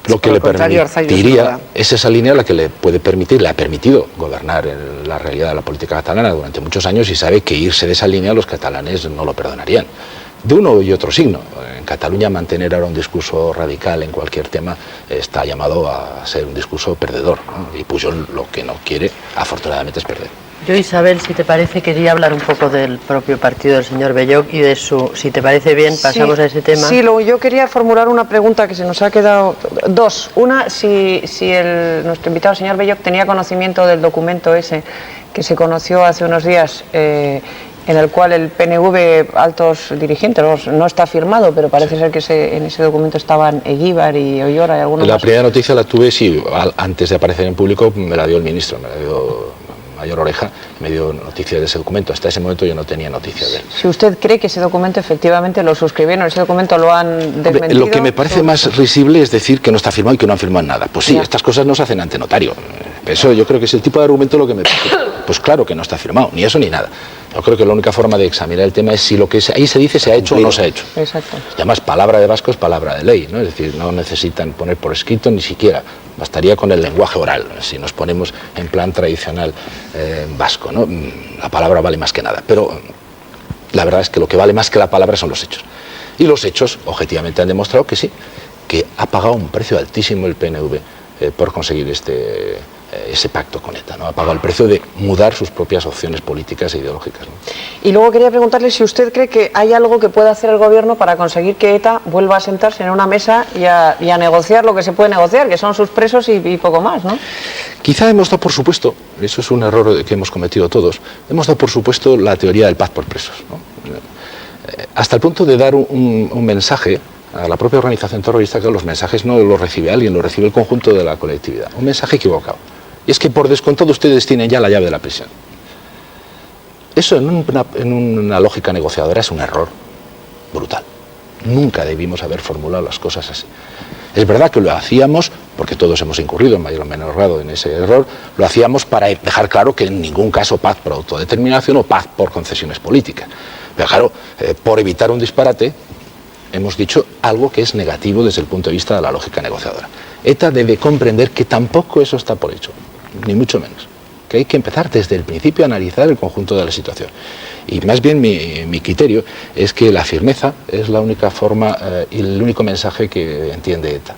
lo que le permitiría es esa línea la que le puede permitir, le ha permitido gobernar en la realidad de la política catalana durante muchos años, y sabe que irse de esa línea los catalanes no lo perdonarían. De uno y otro signo. En Cataluña mantener ahora un discurso radical en cualquier tema está llamado a ser un discurso perdedor, ¿no? Y Pujol lo que no quiere, afortunadamente, es perder. Yo, Isabel, si te parece, quería hablar un poco del propio partido del señor Belloch y de su, si te parece bien, pasamos a ese tema. Sí, yo quería formular una pregunta que se nos ha quedado, dos. Una, si nuestro invitado, el señor Belloch, tenía conocimiento del documento ese que se conoció hace unos días, en el cual el PNV, altos dirigentes, no está firmado, pero parece ser que en ese documento estaban Eguíbar y Ollora y algunos más. La primera noticia la tuve, sí, antes de aparecer en público, me la dio el ministro, me la dio Mayor Oreja, me dio noticia de ese documento. Hasta ese momento yo no tenía noticia de él. Si usted cree que ese documento efectivamente lo suscribieron, ese documento lo han desmentido. Lo que me parece más risible es decir que no está firmado y que no han firmado nada. Pues sí, estas cosas no se hacen ante notario. Eso yo creo que es el tipo de argumento lo que me parece. Pues claro que no está firmado, ni eso ni nada. Yo creo que la única forma de examinar el tema es si lo que ahí se dice se ha hecho o no se ha hecho. Exacto. Además, palabra de vasco es palabra de ley, ¿no? Es decir, no necesitan poner por escrito ni siquiera. Bastaría con el lenguaje oral, si nos ponemos en plan tradicional vasco, ¿no? La palabra vale más que nada. Pero la verdad es que lo que vale más que la palabra son los hechos. Y los hechos, objetivamente, han demostrado que sí, que ha pagado un precio altísimo el PNV por conseguir ese pacto con ETA, ¿no? Ha pagado el precio de mudar sus propias opciones políticas e ideológicas, ¿no? Y luego quería preguntarle si usted cree que hay algo que pueda hacer el gobierno para conseguir que ETA vuelva a sentarse en una mesa y a negociar lo que se puede negociar, que son sus presos y poco más, ¿no? Quizá hemos dado por supuesto, eso es un error que hemos cometido todos, hemos dado por supuesto la teoría del paz por presos, ¿no? Hasta el punto de dar un mensaje a la propia organización terrorista, que los mensajes no los recibe alguien, los recibe el conjunto de la colectividad. Un mensaje equivocado. Y es que por descontado ustedes tienen ya la llave de la prisión. Eso en una lógica negociadora es un error brutal. Nunca debimos haber formulado las cosas así. Es verdad que lo hacíamos, porque todos hemos incurrido en mayor o menor grado en ese error, lo hacíamos para dejar claro que en ningún caso paz por autodeterminación o paz por concesiones políticas. Pero claro, por evitar un disparate, hemos dicho algo que es negativo desde el punto de vista de la lógica negociadora. ETA debe comprender que tampoco eso está por hecho, ni mucho menos. Que hay que empezar desde el principio a analizar el conjunto de la situación. Y más bien mi criterio es que la firmeza es la única forma y el único mensaje que entiende ETA.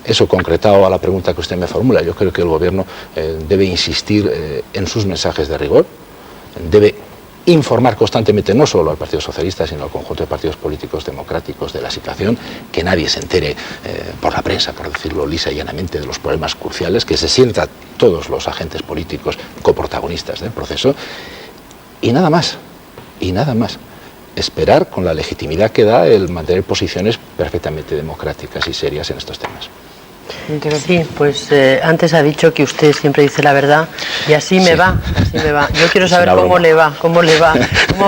Eso concretado a la pregunta que usted me formula, yo creo que el gobierno debe insistir en sus mensajes de rigor, debe informar constantemente no solo al Partido Socialista, sino al conjunto de partidos políticos democráticos de la situación, que nadie se entere por la prensa, por decirlo lisa y llanamente, de los problemas cruciales, que se sientan todos los agentes políticos coprotagonistas del proceso, y nada más, esperar con la legitimidad que da el mantener posiciones perfectamente democráticas y serias en estos temas. Sí, pues antes ha dicho que usted siempre dice la verdad y así me va. Yo quiero saber cómo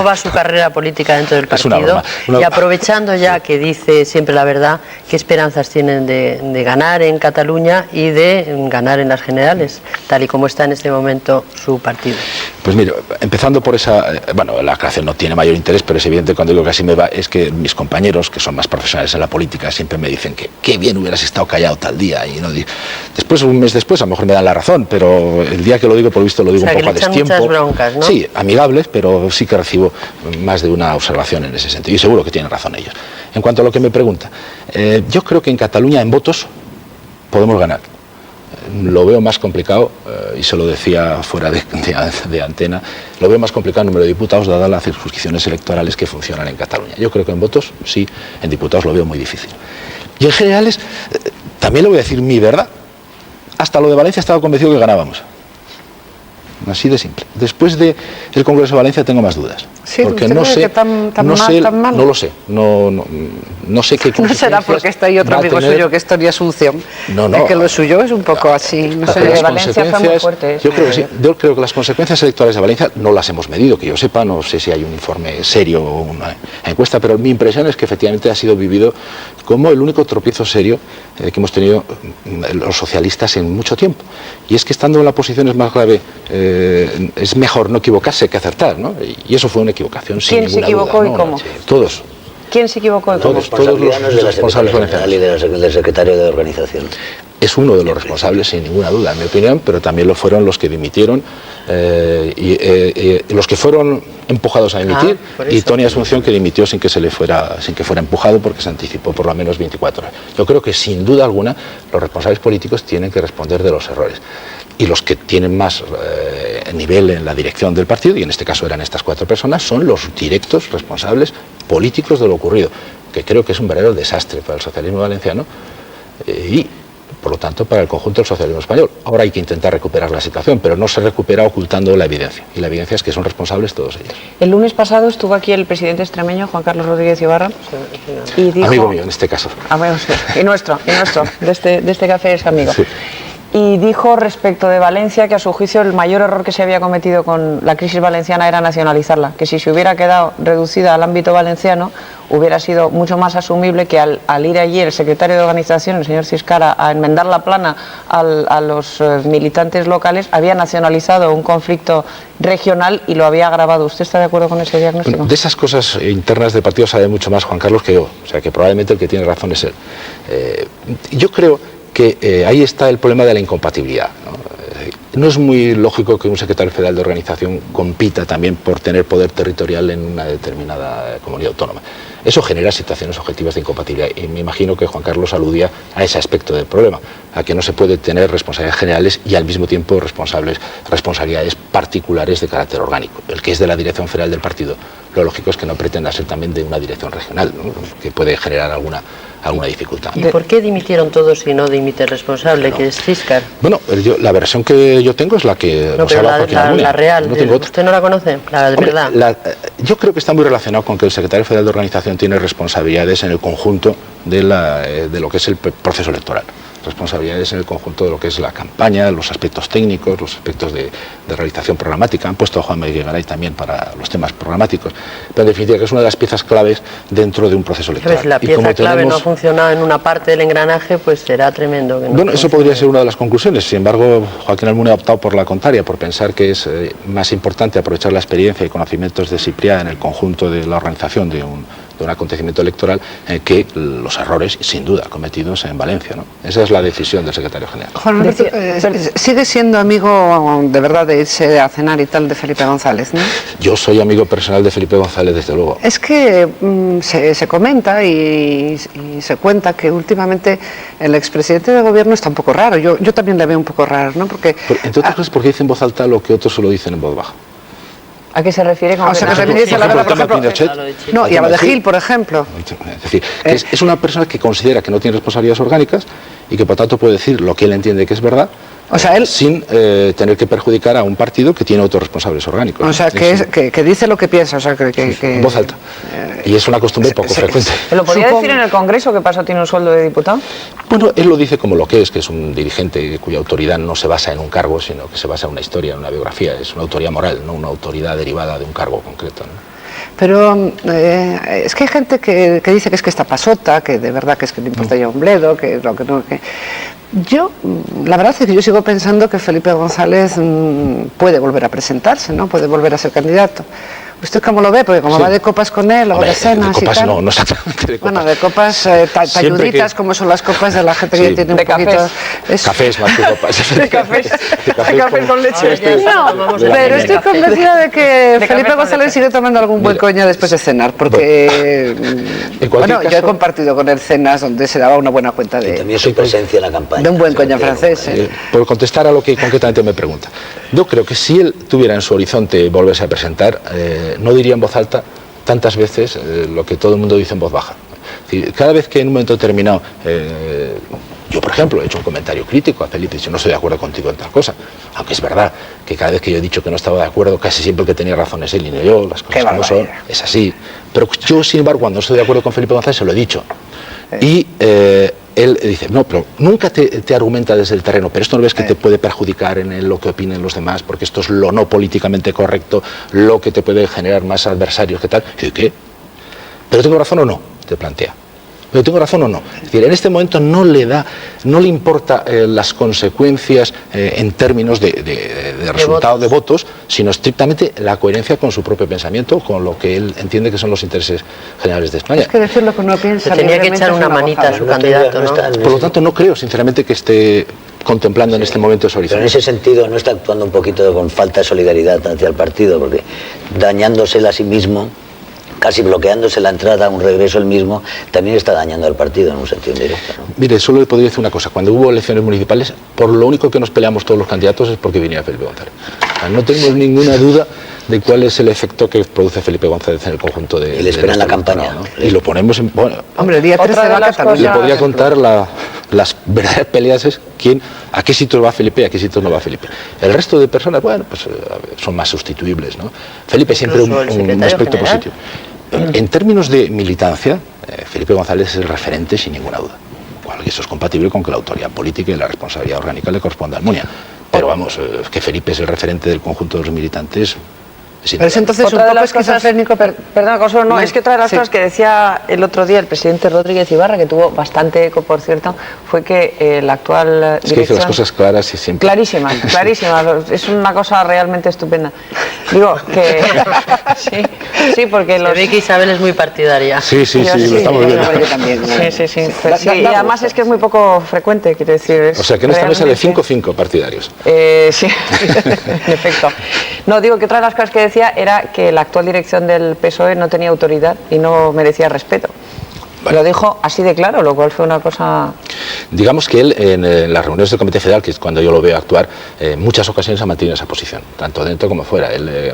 va su carrera política dentro del partido y aprovechando ya que dice siempre la verdad, ¿qué esperanzas tienen de ganar en Cataluña y de ganar en las generales, tal y como está en este momento su partido? Pues mire, empezando por esa, bueno, la aclaración no tiene mayor interés, pero es evidente cuando digo que así me va, es que mis compañeros, que son más profesionales en la política, siempre me dicen que qué bien hubieras estado callado tal día. Y no, después, un mes después, a lo mejor me dan la razón, pero el día que lo digo, por lo visto, lo digo un poco a destiempo. Muchas broncas, ¿no? Sí, amigables, pero sí que recibo más de una observación en ese sentido, y seguro que tienen razón ellos. En cuanto a lo que me pregunta, yo creo que en Cataluña, en votos, podemos ganar. Lo veo más complicado, y se lo decía fuera de antena, lo veo más complicado el número de diputados, dadas las circunscripciones electorales que funcionan en Cataluña. Yo creo que en votos, sí, en diputados lo veo muy difícil. Y en generales, también le voy a decir mi verdad, hasta lo de Valencia estaba convencido que ganábamos. Así de simple. Después del Congreso de Valencia tengo más dudas. Sí, porque no sé, no lo sé. No sé qué consecuencias. No será porque está ahí otro amigo suyo que es Tony Asunción. No. Es que lo suyo es un poco así. No sé. De Valencia fue muy fuerte. Yo creo que sí. Yo creo que las consecuencias electorales de Valencia no las hemos medido, que yo sepa. No sé si hay un informe serio o una encuesta, pero mi impresión es que efectivamente ha sido vivido como el único tropiezo serio que hemos tenido los socialistas en mucho tiempo. Y es que estando en la posición es más grave. Es mejor no equivocarse que acertar, ¿no? Y eso fue una equivocación sin ninguna duda. ¿Quién se equivocó y cómo? Todos. ¿Quién se equivocó y cómo? Todos los responsables y del secretario de organización. Es uno de los responsables, sin ninguna duda, en mi opinión, pero también lo fueron los que dimitieron y los que fueron empujados a dimitir, y Tony Asunción, que dimitió sin que fuera empujado, porque se anticipó por lo menos 24 horas. Yo creo que sin duda alguna los responsables políticos tienen que responder de los errores. Y los que tienen más nivel en la dirección del partido, y en este caso eran estas 4 personas, son los directos responsables políticos de lo ocurrido, que creo que es un verdadero desastre para el socialismo valenciano y, por lo tanto, para el conjunto del socialismo español. Ahora hay que intentar recuperar la situación, pero no se recupera ocultando la evidencia. Y la evidencia es que son responsables todos ellos. El lunes pasado estuvo aquí el presidente extremeño, Juan Carlos Rodríguez Ibarra, y dijo... Amigo mío, en este caso. Amigo, sí. Y nuestro, de este café es amigo. Sí. Y dijo respecto de Valencia que a su juicio el mayor error que se había cometido con la crisis valenciana era nacionalizarla, que si se hubiera quedado reducida al ámbito valenciano hubiera sido mucho más asumible que al ir allí el secretario de organización, el señor Ciscara, a enmendar la plana a los militantes locales, había nacionalizado un conflicto regional y lo había agravado. ¿Usted está de acuerdo con ese diagnóstico? Bueno, de esas cosas internas del partido sabe mucho más Juan Carlos que yo, o sea que probablemente el que tiene razón es él. Yo creo que ahí está el problema de la incompatibilidad, ¿no? Es muy lógico que un secretario federal de organización compita también por tener poder territorial en una determinada comunidad autónoma. Eso genera situaciones objetivas de incompatibilidad y me imagino que Juan Carlos aludía a ese aspecto del problema, a que no se puede tener responsabilidades generales y al mismo tiempo responsabilidades particulares de carácter orgánico. El que es de la dirección federal del partido, lo lógico es que no pretenda ser también de una dirección regional, ¿no? Que puede generar alguna dificultad. ¿Y por qué dimitieron todos si no dimite el responsable, que es Ciscar? Bueno, la versión que yo tengo es la que no, pero la real, no tengo otra. ¿Usted no la conoce? La de verdad. Yo creo que está muy relacionado con que el secretario federal de organización tiene responsabilidades en el conjunto de lo que es el proceso electoral. Responsabilidades en el conjunto de lo que es la campaña, los aspectos técnicos, los aspectos de realización programática. Han puesto a Juan Miguel Garay también para los temas programáticos, pero en definitiva que es una de las piezas claves dentro de un proceso electoral. Si la pieza clave no ha funcionado en una parte del engranaje, pues será tremendo. Que no bueno, eso podría ser una de las conclusiones. Sin embargo, Joaquín Almunia ha optado por la contraria, por pensar que es más importante aprovechar la experiencia y conocimientos de Cipriá en el conjunto de la organización de un acontecimiento electoral que los errores, sin duda, cometidos en Valencia, ¿no? Esa es la decisión del secretario general. Juan Alberto, ¿sigue siendo amigo de verdad de irse a cenar y tal de Felipe González, ¿no? Yo soy amigo personal de Felipe González, desde luego. Es que se comenta y se cuenta que últimamente el expresidente de gobierno está un poco raro. Yo también le veo un poco raro, ¿no? Porque, entre otras cosas, porque dice en voz alta lo que otros solo dicen en voz baja. ¿A qué se refiere? O sea, que se refiere a la por ejemplo, no, y a de Gil, por ejemplo. Es decir, que es una persona que considera que no tiene responsabilidades orgánicas y que por tanto puede decir lo que él entiende que es verdad, o sea, él, sin tener que perjudicar a un partido que tiene otros responsables orgánicos. O sea, que dice lo que piensa, o sea, que en voz alta. Y es una costumbre poco frecuente. ¿Lo podría decir en el Congreso que pasa tiene un sueldo de diputado? Bueno, él lo dice como lo que es un dirigente cuya autoridad no se basa en un cargo, sino que se basa en una historia, en una biografía. Es una autoridad moral, no una autoridad derivada de un cargo concreto, ¿no? Pero es que hay gente que dice que es que está pasota, que de verdad que es que le importa ya un bledo, que lo que no... Que... Yo, la verdad es que yo sigo pensando que Felipe González puede volver a presentarse, ¿no? Puede volver a ser candidato. ¿Usted cómo lo ve? Porque como va de copas con él, o de cenas de copas y tal... No exactamente de copas. Bueno, de copas talluditas, como son las copas de la gente que tiene un poquito... Cafés más que copas. De cafés con leche. No, pero estoy convencida de que Felipe González sigue tomando algún buen coño después de cenar, porque... Bueno, yo he compartido con él cenas donde se daba una buena cuenta de... Y también su presencia en la campaña. De un buen coño francés. Por contestar a lo que concretamente me pregunta. Yo creo que si él tuviera en su horizonte volverse a presentar... no diría en voz alta tantas veces lo que todo el mundo dice en voz baja. Cada vez que en un momento determinado, yo por ejemplo he hecho un comentario crítico a Felipe, yo no estoy de acuerdo contigo en tal cosa, aunque es verdad que cada vez que yo he dicho que no estaba de acuerdo, casi siempre el que tenía razón es él y no yo, las cosas como son, es así. Pero yo, sin embargo, cuando no estoy de acuerdo con Felipe González, se lo he dicho. Y él dice, no, pero nunca te argumenta desde el terreno, pero esto no ves que te puede perjudicar en lo que opinen los demás, porque esto es lo no políticamente correcto, lo que te puede generar más adversarios, ¿qué tal? Y yo, ¿qué? ¿Pero tengo razón o no? Te plantea. ¿Pero tengo razón o no? Es decir, en este momento no le importa las consecuencias en términos de resultado de votos, sino estrictamente la coherencia con su propio pensamiento, con lo que él entiende que son los intereses generales de España. Es que decir lo que uno piensa... Se tenía que echar una manita a su candidato, ¿no? Por lo tanto, no creo, sinceramente, que esté contemplando en este momento ese horizonte. Pero en ese sentido no está actuando un poquito con falta de solidaridad hacia el partido, porque dañándosela a sí mismo, casi bloqueándose la entrada a un regreso él mismo, también está dañando al partido en un sentido directo, ¿no? Mire, solo le podría decir una cosa. Cuando hubo elecciones municipales, por lo único que nos peleamos todos los candidatos es porque viniera Felipe González. O sea, no tenemos ninguna duda de cuál es el efecto que produce Felipe González en el conjunto de... Y le esperan la campaña, ¿no? Y lo ponemos en... Bueno, hombre, el día 13 de la Cataluña... Le podría contar las verdaderas peleas es a qué sitios va Felipe y a qué sitios no va Felipe. El resto de personas, bueno, pues son más sustituibles, ¿no? Felipe siempre un aspecto positivo. En términos de militancia, Felipe González es el referente sin ninguna duda. Y eso es compatible con que la autoridad política y la responsabilidad orgánica le corresponda a Almunia. Pero vamos, que Felipe es el referente del conjunto de los militantes... Pero es entonces otra un de poco las esquizofrénico... Perdón, Consuelo, no, es que otra de las cosas que decía el otro día el presidente Rodríguez Ibarra, que tuvo bastante eco, por cierto, fue que la actual dirección... Es que dice las cosas claras y siempre... Clarísimas, es una cosa realmente estupenda. Digo, que... sí, porque Se ve que Isabel es muy partidaria. Sí, lo estamos viendo. Yo también. Sí, y además es que es muy poco frecuente, quiero decir... O sea, que en esta mesa de 5 partidarios. Sí, en efecto. No, digo que otra de las cosas que decía era que la actual dirección del PSOE no tenía autoridad y no merecía respeto. Vale. Lo dijo así de claro, lo cual fue una cosa... Digamos que él en las reuniones del Comité Federal, que es cuando yo lo veo actuar, en muchas ocasiones ha mantenido esa posición, tanto dentro como fuera. Él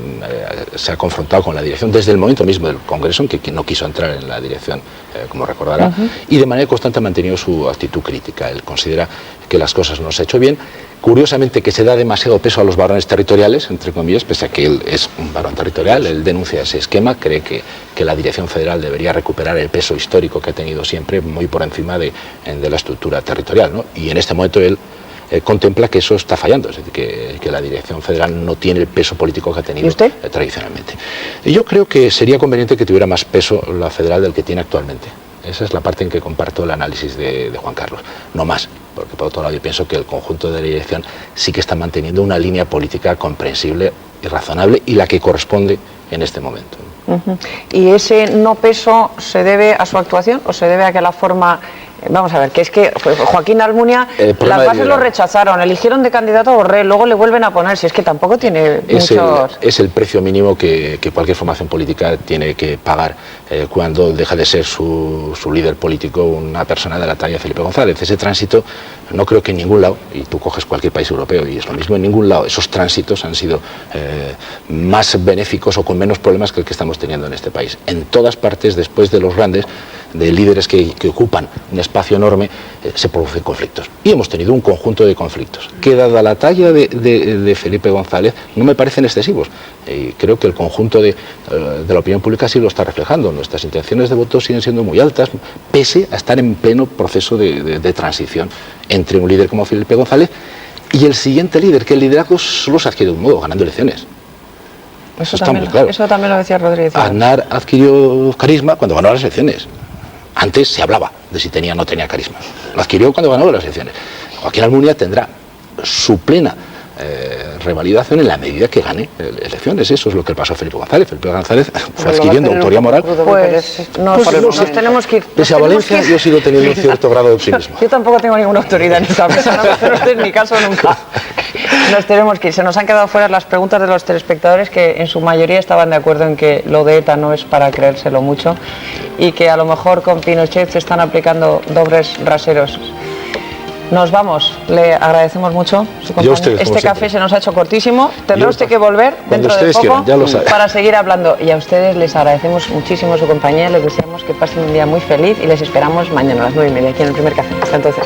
se ha confrontado con la dirección desde el momento mismo del Congreso, en que no quiso entrar en la dirección, como recordará, y de manera constante ha mantenido su actitud crítica. Él considera que las cosas no se han hecho bien. Curiosamente, que se da demasiado peso a los varones territoriales, entre comillas, pese a que él es un varón territorial. Él denuncia ese esquema, cree que la dirección federal debería recuperar el peso histórico que ha tenido siempre, muy por encima de la estructura territorial, ¿no? Y en este momento él contempla que eso está fallando, es decir, que la dirección federal no tiene el peso político que ha tenido tradicionalmente. Y yo creo que sería conveniente que tuviera más peso la federal del que tiene actualmente. Esa es la parte en que comparto el análisis de Juan Carlos, no más, porque por otro lado yo pienso que el conjunto de la dirección sí que está manteniendo una línea política comprensible y razonable y la que corresponde en este momento. ¿Y ese no peso se debe a su actuación o se debe a que la forma... Vamos a ver, que es que Joaquín Almunia, las bases lo rechazaron, eligieron de candidato a Borrell, luego le vuelven a poner, si es que tampoco tiene muchos... Es el precio mínimo que cualquier formación política tiene que pagar cuando deja de ser su líder político una persona de la talla de Felipe González. Ese tránsito no creo que en ningún lado, y tú coges cualquier país europeo y es lo mismo, en ningún lado esos tránsitos han sido más benéficos o con menos problemas que el que estamos teniendo en este país. En todas partes, después de los grandes, de líderes que ocupan un espacio enorme, se producen conflictos. Y hemos tenido un conjunto de conflictos que, dada la talla de Felipe González, no me parecen excesivos. Y creo que el conjunto de la opinión pública sí lo está reflejando. Nuestras intenciones de voto siguen siendo muy altas, pese a estar en pleno proceso de transición entre un líder como Felipe González y el siguiente líder, que el liderazgo solo se adquiere de un modo, ganando elecciones. Eso está muy claro. Eso también lo decía Rodríguez. Aznar adquirió carisma cuando ganó las elecciones. Antes se hablaba de si tenía o no tenía carisma. Lo adquirió cuando ganó las elecciones. Joaquín Almunia tendrá su plena revalidación en la medida que gane elecciones. Eso es lo que pasó a Felipe González. Felipe González fue adquiriendo autoridad moral. Pues nos tenemos que ir. Pese a Valencia, yo sigo teniendo un cierto grado de optimismo. Yo tampoco tengo ninguna autoridad en esta mesa, no me hace ni caso nunca. Nos tenemos que ir. Se nos han quedado fuera las preguntas de los telespectadores, que en su mayoría estaban de acuerdo en que lo de ETA no es para creérselo mucho y que a lo mejor con Pinochet se están aplicando dobles raseros. Nos vamos, le agradecemos mucho su compañía. Este café se nos ha hecho cortísimo, tendrá usted que volver dentro de poco para seguir hablando. Y a ustedes les agradecemos muchísimo su compañía, les deseamos que pasen un día muy feliz y les esperamos mañana a las 9:30 aquí en El Primer Café. Hasta entonces.